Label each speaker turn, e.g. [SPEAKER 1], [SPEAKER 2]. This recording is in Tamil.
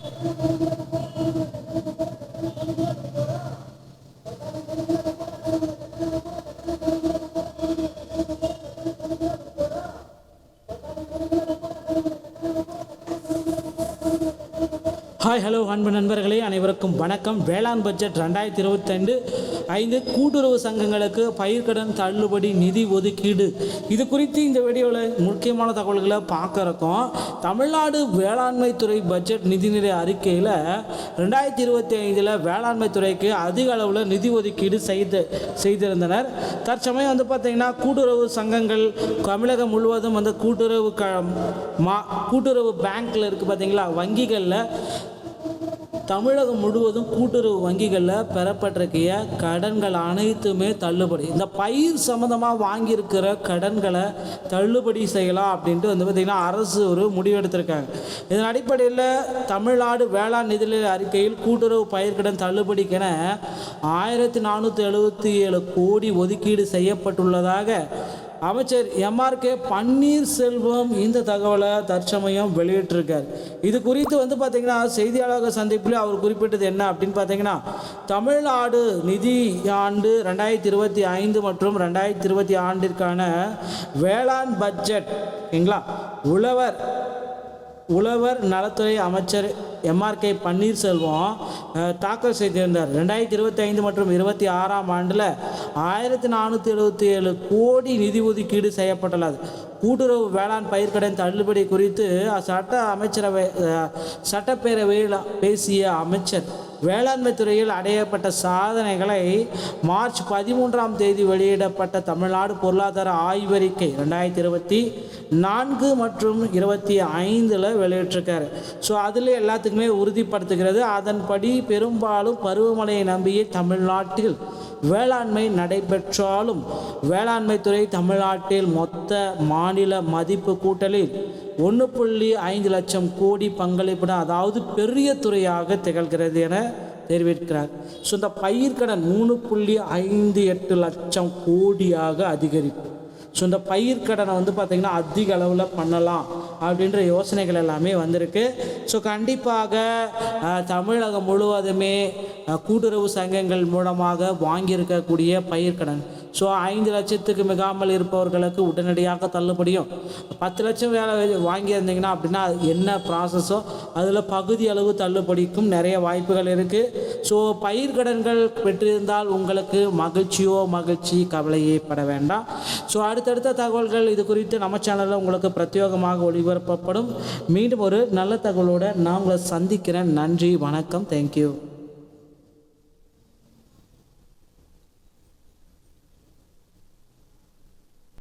[SPEAKER 1] ஹாய் ஹலோ அன்பு நண்பர்களே, அனைவருக்கும் வணக்கம். வேளாண் பட்ஜெட் 2025 கூட்டுறவு சங்கங்களுக்கு பயிர்க்கடன் தள்ளுபடி நிதி ஒதுக்கீடு, இது குறித்து இந்த வீடியோவில் முக்கியமான தகவல்களை பார்க்குறோம். தமிழ்நாடு வேளாண்மை துறை பட்ஜெட் நிதிநிலை அறிக்கையில் 2025 வேளாண்மை துறைக்கு அதிக அளவில் நிதி ஒதுக்கீடு செய்திருந்தனர். தற்சமயம் பார்த்திங்கன்னா கூட்டுறவு சங்கங்கள் தமிழகம் முழுவதும் கூட்டுறவு பேங்க்கில் இருக்குது பார்த்தீங்களா, வங்கிகளில் தமிழகம் முழுவதும் கூட்டுறவு வங்கிகளில் பெறப்பட்டிருக்கிய கடன்கள் அனைத்துமே தள்ளுபடி. இந்த பயிர் சம்மந்தமாக வாங்கியிருக்கிற கடன்களை தள்ளுபடி செய்யலாம் அப்படின்ட்டு பார்த்திங்கன்னா அரசு ஒரு முடிவெடுத்திருக்காங்க. இதன் அடிப்படையில் தமிழ்நாடு வேளாண் நிதிநிலை அறிக்கையில் கூட்டுறவு பயிர்க்கடன் தள்ளுபடிக்கென 1477 கோடி ஒதுக்கீடு செய்யப்பட்டுள்ளதாக அமைச்சர் MRK பன்னீர்செல்வம் இந்த தகவலை தற்சமயம் வெளியிட்டிருக்கார். இது குறித்து பார்த்திங்கன்னா செய்தியாளர்கள் சந்திப்பில் அவர் குறிப்பிட்டது என்ன அப்படின்னு பார்த்தீங்கன்னா, தமிழ்நாடு நிதி ஆண்டு 2025 மற்றும் 2026 ஆண்டிற்கான வேளாண் பட்ஜெட் உழவர் நலத்துறை அமைச்சர் MRK பன்னீர்செல்வம் தாக்கல் செய்திருந்தார். 2025 மற்றும் 2026 ஆண்டில் 1477 கோடி நிதி ஒதுக்கீடு செய்யப்பட்டுள்ளது. கூட்டுறவு வேளாண் பயிர்க்கடன் தள்ளுபடி குறித்து சட்டப்பேரவையில் பேசிய அமைச்சர், வேளாண்மை துறையில் அடையப்பட்ட சாதனைகளை மார்ச் 13 வெளியிடப்பட்ட தமிழ்நாடு பொருளாதார ஆய்வறிக்கை 2024 மற்றும் 2025 வெளியிட்டிருக்காரு. ஸோ அதில் எல்லாத்துக்குமே உறுதிப்படுத்துகிறது. அதன்படி பெரும்பாலும் பருவமழையை நம்பியே தமிழ்நாட்டில் வேளாண்மை நடைபெற்றாலும் வேளாண்மை துறை தமிழ்நாட்டில் மொத்த மாநில மதிப்பு கூட்டலில் 1.5 லட்சம் கோடி பங்களிப்புடன், அதாவது பெரிய துறையாக திகழ்கிறது என தெரிவிக்கிறார். ஸோ இந்த பயிர்க்கடன் 3.58 லட்சம் கோடியாக அதிகரிப்பு. ஸோ இந்த பயிர்க்கடனை பார்த்திங்கன்னா அதிக அளவில் பண்ணலாம் அப்படின்ற யோசனைகள் எல்லாமே வந்திருக்கு. ஸோ கண்டிப்பாக தமிழகம் முழுவதுமே கூட்டுறவு சங்கங்கள் மூலமாக வாங்கியிருக்கக்கூடிய பயிர்க்கடன் 5 லட்சத்துக்கு மிகாமல் இருப்பவர்களுக்கு உடனடியாக தள்ளுபடியும், 10 லட்சம் வேலை வாங்கியிருந்தீங்கன்னா அப்படின்னா என்ன ப்ராசஸோ அதில் பகுதி அளவு தள்ளுபடிக்கும் நிறைய வாய்ப்புகள் இருக்குது. ஸோ பயிர்க்கடன்கள் பெற்றிருந்தால் உங்களுக்கு மகிழ்ச்சி, கவலையே பட வேண்டாம். ஸோ அடுத்தடுத்த தகவல்கள் இது குறித்து நம்ம சேனலில் உங்களுக்கு பிரத்யேகமாக ஒளிபரப்பப்படும். மீண்டும் ஒரு நல்ல தகவலோடு நான் உங்களை சந்திக்கிறேன். நன்றி, வணக்கம், தேங்க்யூ.